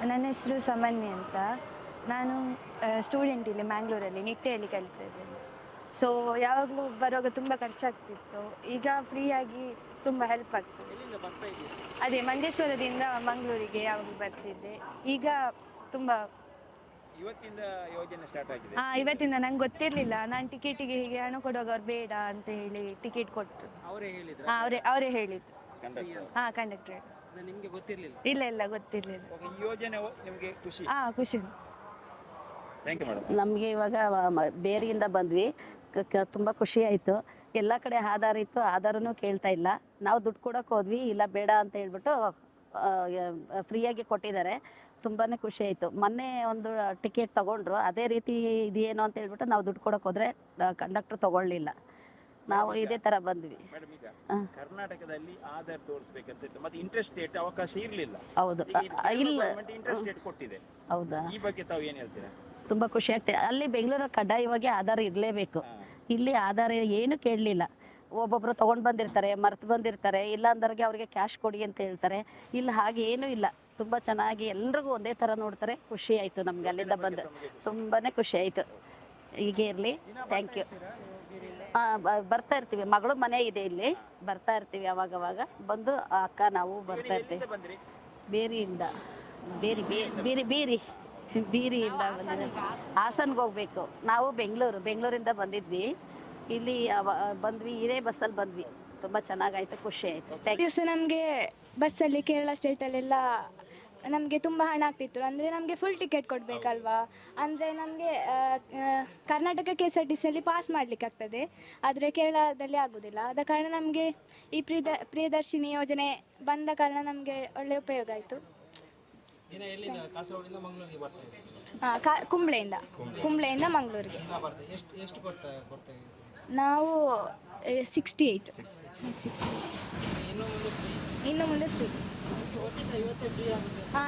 ನನ್ನ ಹೆಸರು ಸಮನ್ವಿ ಅಂತ. ನಾನು ಸ್ಟೂಡೆಂಟ್ ಇಲ್ಲಿ ಮ್ಯಾಂಗ್ಳೂರಲ್ಲಿ ನಿಟ್ಟೆಯಲ್ಲಿ ಕಲಿತಾ ಇದ್ದೇನೆ. ಸೊ ಯಾವಾಗಲೂ ಬರುವಾಗ ತುಂಬ ಖರ್ಚಾಗ್ತಿತ್ತು. ಈಗ ಫ್ರೀಯಾಗಿ ತುಂಬ ಹೆಲ್ಪ್ ಆಗ್ತದೆ. ಎಲ್ಲಿಂದ ಬರ್ತಾ ಇದ್ದೀರಾ? ಅದೇ ಮಂಜೇಶ್ವರದಿಂದ ಮಂಗಳೂರಿಗೆ ಯಾವಾಗಲೂ ಬರ್ತಿದ್ದೆ. ಈಗ ತುಂಬ ಇವತ್ತಿಂದ ಯೋಜನೆ ಸ್ಟಾರ್ಟ್ ಆಗಿದೆ. ಇವತ್ತಿಂದ ನಂಗೆ ಗೊತ್ತಿರಲಿಲ್ಲ. ನಾನು ಟಿಕೆಟಿಗೆ ಹೀಗೆ ಹಣ ಕೊಡುವಾಗ ಅವ್ರು ಬೇಡ ಅಂತ ಹೇಳಿ ಟಿಕೆಟ್ ಕೊಟ್ಟರು. ಅವರೇ ಹೇಳಿದ್ರು. ಅವರೇ ಹೇಳಿದ್ದು. ಕಂಡಕ್ಟರ್. ಕಂಡಕ್ಟರ್. ನಿಮಗೆ ಗೊತ್ತಿರಲಿಲ್ಲ? ಇಲ್ಲ ಗೊತ್ತಿರಲಿಲ್ಲ. ಈ ಯೋಜನೆ ನಿಮಗೆ ಖುಷಿ? ಖುಷಿ. Thank you madam. ನಮಗೆ ಇವಾಗ ಬೇರೆಯಿಂದ ಬಂದ್ವಿ. ತುಂಬ ಖುಷಿ ಆಯಿತು. ಎಲ್ಲ ಕಡೆ ಆಧಾರ ಇತ್ತು, ಆಧಾರನೂ ಕೇಳ್ತಾ ಇಲ್ಲ. ನಾವು ದುಡ್ಡು ಕೊಡೋಕೆ ಹೋದ್ವಿ, ಇಲ್ಲ ಬೇಡ ಅಂತ ಹೇಳ್ಬಿಟ್ಟು ಫ್ರೀಯಾಗಿ ಕೊಟ್ಟಿದ್ದಾರೆ. ತುಂಬಾ ಖುಷಿ ಆಯಿತು. ಮೊನ್ನೆ ಒಂದು ಟಿಕೆಟ್ ತೊಗೊಂಡ್ರು, ಅದೇ ರೀತಿ ಇದೇನು ಅಂತ ಹೇಳ್ಬಿಟ್ಟು ನಾವು ದುಡ್ಡು ಕೊಡೋಕೆ ಹೋದರೆ ಕಂಡಕ್ಟ್ರ್ ತೊಗೊಳ್ಳಿಲ್ಲ. ನಾವು ಇದೇ ಥರ ಬಂದ್ವಿ. ಮೇಡಮ್, ಈಗ ಕರ್ನಾಟಕದಲ್ಲಿ ಆಧಾರ್ ತೋರಿಸಬೇಕಂತ ಇತ್ತು, ಮತ್ತೆ ಇಂಟ್ರೆಸ್ಟ್ ರೇಟ್ ಅವಕಾಶ ಇರಲಿಲ್ಲ. ಹೌದು, ಇಲ್ಲ. ಇಂಟ್ರೆಸ್ಟ್ ರೇಟ್ ಕೊಟ್ಟಿದೆ. ಹೌದಾ? ಈ ಬಗ್ಗೆ ತಾವು ಏನು ಹೇಳ್ತೀರಾ? ತುಂಬ ಖುಷಿ ಆಗ್ತದೆ. ಅಲ್ಲಿ ಬೆಂಗಳೂರಲ್ಲಿ ಕಡ್ಡಾಯವಾಗಿ ಆಧಾರ ಇರಲೇಬೇಕು. ಇಲ್ಲಿ ಆಧಾರ ಏನು ಕೇಳಲಿಲ್ಲ. ಒಬ್ಬೊಬ್ಬರು ತೊಗೊಂಡು ಬಂದಿರ್ತಾರೆ, ಮರ್ತು ಬಂದಿರ್ತಾರೆ, ಇಲ್ಲ ಅಂದವ್ರಿಗೆ ಅವರಿಗೆ ಕ್ಯಾಶ್ ಕೊಡಿ ಅಂತ ಹೇಳ್ತಾರೆ. ಇಲ್ಲಿ ಹಾಗೆ ಏನೂ ಇಲ್ಲ. ತುಂಬ ಚೆನ್ನಾಗಿ ಎಲ್ರಿಗೂ ಒಂದೇ ಥರ ನೋಡ್ತಾರೆ. ಖುಷಿ ಆಯಿತು ನಮ್ಗೆ ಅಲ್ಲಿಂದ ಬಂದು. ತುಂಬಾ ಖುಷಿ ಆಯಿತು. ಹೀಗೆ ಇರಲಿ. Thank you. ಬರ್ತಾ ಇರ್ತೀವಿ. ಮಗಳು ಮನೆ ಇದೆ ಇಲ್ಲಿ, ಬರ್ತಾ ಇರ್ತೀವಿ ಅವಾಗವಾಗ. ಬಂದು ಅಕ್ಕ ನಾವು ಬರ್ತಾ ಇರ್ತೀವಿ. ಬೇರಿಯಿಂದ ಬೀರಿಯಿಂದ ಬಂದಿದ್ದೆ. ಹಾಸನ್ಗೆ ಹೋಗ್ಬೇಕು. ನಾವು ಬೆಂಗಳೂರಿಂದ ಬಂದಿದ್ವಿ. ಇಲ್ಲಿ ಬಂದ್ವಿ, ಇದೇ ಬಸ್ಸಲ್ಲಿ ಬಂದ್ವಿ. ತುಂಬ ಚೆನ್ನಾಗಾಯಿತು, ಖುಷಿ ಆಯಿತು. ದಿವಸ ನಮಗೆ ಬಸ್ಸಲ್ಲಿ ಕೇರಳ ಸ್ಟೇಟಲ್ಲೆಲ್ಲ ನಮಗೆ ತುಂಬ ಹಣ ಆಗ್ತಿತ್ತು. ಅಂದರೆ ನಮಗೆ ಫುಲ್ ಟಿಕೆಟ್ ಕೊಡಬೇಕಲ್ವಾ. ಅಂದರೆ ನಮಗೆ ಕರ್ನಾಟಕ KSRTCಯಲ್ಲಿ ಪಾಸ್ ಮಾಡಲಿಕ್ಕೆ ಆಗ್ತದೆ, ಆದರೆ ಕೇರಳದಲ್ಲಿ ಆಗೋದಿಲ್ಲ. ಆದ ಕಾರಣ ನಮಗೆ ಈ ಪ್ರಿಯದರ್ಶಿನಿ ಯೋಜನೆ ಬಂದ ಕಾರಣ ನಮಗೆ ಒಳ್ಳೆಯ ಉಪಯೋಗ ಆಯಿತು. ಕುಂಬ್ಳೆಯಿಂದ ಮಂಗಳೂರಿಗೆ ನಾವು 68. ಇನ್ನು ಮುಂದೆ ಫ್ರೀ.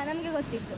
ನಮಗೆ ಗೊತ್ತಿತ್ತು.